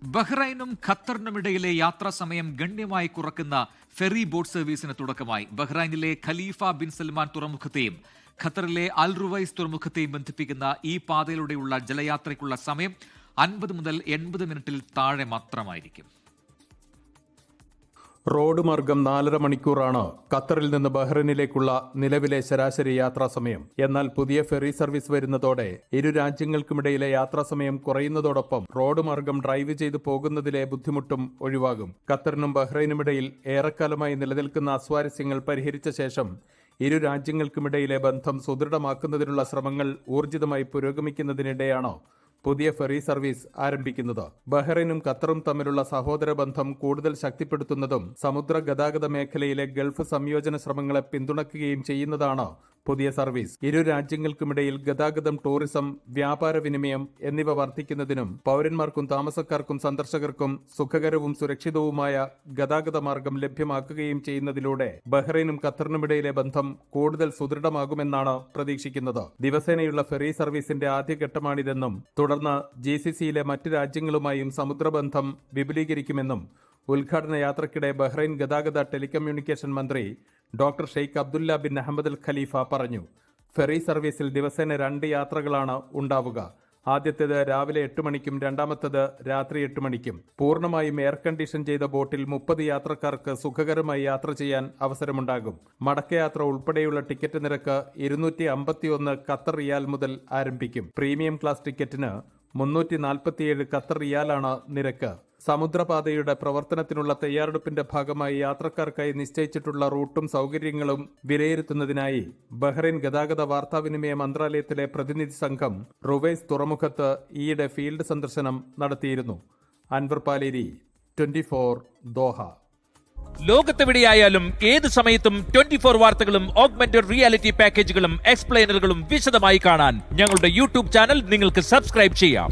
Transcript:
ബഹ്റൈനും ഖത്തറിനുമിടയിലെ യാത്രാ സമയം ഗണ്യമായി കുറക്കുന്ന ഫെറി ബോട്ട് സർവീസിന് തുടക്കമായി. ബഹ്റൈനിലെ ഖലീഫ ബിൻ സൽമാൻ തുറമുഖത്തെയും ഖത്തറിലെ അൽ റുവൈസ് തുറമുഖത്തെയും ബന്ധിപ്പിക്കുന്ന ഈ പാതയിലൂടെയുള്ള ജലയാത്രയ്ക്കുള്ള സമയം 50 മുതൽ 80 മിനിറ്റിൽ താഴെ മാത്രമായിരിക്കും. റോഡ് മാർഗം 4.5 മണിക്കൂറാണ് ഖത്തറിൽ നിന്ന് ബഹ്റൈനിലേക്കുള്ള നിലവിലെ ശരാശരി യാത്രാസമയം. എന്നാൽ പുതിയ ഫെറി സർവീസ് വരുന്നതോടെ ഇരു രാജ്യങ്ങൾക്കുമിടയിലെ യാത്രാസമയം കുറയുന്നതോടൊപ്പം റോഡ് മാർഗം ഡ്രൈവ് ചെയ്തു പോകുന്നതിലെ ബുദ്ധിമുട്ടും ഒഴിവാകും. ഖത്തറിനും ബഹ്റൈനുമിടയിൽ ഏറെക്കാലമായി നിലനിൽക്കുന്ന അസ്വാരസ്യങ്ങൾ പരിഹരിച്ച ശേഷം ഇരു രാജ്യങ്ങൾക്കുമിടയിലെ ബന്ധം സുദൃഢമാക്കുന്നതിനുള്ള ശ്രമങ്ങൾ ഊർജിതമായി പുരോഗമിക്കുന്നതിനിടെയാണ് പുതിയ ഫെറി സർവീസ് ആരംഭിക്കുന്നത്. ബഹ്റൈനും ഖത്തറും തമ്മിലുള്ള സഹോദര ബന്ധം കൂടുതൽ ശക്തിപ്പെടുത്തുന്നതും സമുദ്ര ഗതാഗത മേഖലയിലെ ഗൾഫ് സംയോജന ശ്രമങ്ങളെ പിന്തുണയ്ക്കുകയും ചെയ്യുന്നതാണ് പുതിയ സർവീസ്. ഇരു രാജ്യങ്ങൾക്കുമിടയിൽ ഗതാഗതം, ടൂറിസം, വ്യാപാര വിനിമയം എന്നിവ വർദ്ധിക്കുന്നതിനും പൗരന്മാർക്കും താമസക്കാർക്കും സന്ദർശകർക്കും സുഖകരവും സുരക്ഷിതവുമായ ഗതാഗത മാർഗം ലഭ്യമാക്കുകയും ചെയ്യുന്നതിലൂടെ ബഹ്റൈനും ഖത്തറിനുമിടയിലെ ബന്ധം കൂടുതൽ സുദൃഢമാകുമെന്നാണ് പ്രതീക്ഷിക്കുന്നത്. ദിവസേനയുള്ള ഫെറി സർവീസിന്റെ ആദ്യഘട്ടമാണിതെന്നും തുടർന്ന് GCCയിലെ മറ്റ് രാജ്യങ്ങളുമായും സമുദ്രബന്ധം വിപുലീകരിക്കുമെന്നും ഉദ്ഘാടന യാത്രയ്ക്കിടെ ബഹ്റൈൻ ഗതാഗത ടെലികമ്മ്യൂണിക്കേഷൻ മന്ത്രി doctor Sheikh Abdullah bin Ahmed Al Khalifa പറഞ്ഞു. ഫെറി സർവീസിൽ ദിവസേന 2 യാത്രകളാണ് ഉണ്ടാവുക. ആദ്യത്തേത് രാവിലെ 8 മണിക്കും രണ്ടാമത്തേത് രാത്രി 8 മണിക്കും. പൂർണ്ണമായും എയർ കണ്ടീഷൻ ചെയ്ത ബോട്ടിൽ 30 യാത്രക്കാർക്ക് സുഖകരമായി യാത്ര ചെയ്യാൻ അവസരമുണ്ടാകും. മടക്കയാത്ര ഉൾപ്പെടെയുള്ള ടിക്കറ്റ് നിരക്ക് 251 ഖത്തർ റിയാൽ മുതൽ ആരംഭിക്കും. പ്രീമിയം ക്ലാസ് ടിക്കറ്റിന് 347 ഖത്തർ റിയാലാണ് നിരക്ക്. സമുദ്രപാതയുടെ പ്രവർത്തനത്തിനുള്ള തയ്യാറെടുപ്പിന്റെ ഭാഗമായി യാത്രക്കാർക്കായി നിശ്ചയിച്ചിട്ടുള്ള റൂട്ടും സൗകര്യങ്ങളും വിലയിരുത്തുന്നതിനായി ബഹ്റൈൻ ഗതാഗത വാർത്താവിനിമയ മന്ത്രാലയത്തിലെ പ്രതിനിധി സംഘം റുവൈസ് തുറമുഖത്ത് ഈയിടെ ഫീൽഡ് സന്ദർശനം നടത്തിയിരുന്നു. അൻവർ പാലേരി, 24 ദോഹ. ലോകത്തെവിടെയായാലും ഏത് സമയത്തും 24 വാർത്തകളും ഓഗ്മെന്റഡ് റിയാലിറ്റി പാക്കേജുകളും എക്സ്പ്ലെയിനറുകളും വിശദമായി കാണാൻ ഞങ്ങളുടെ യൂട്യൂബ് ചാനൽ നിങ്ങൾക്ക് സബ്സ്ക്രൈബ് ചെയ്യാം.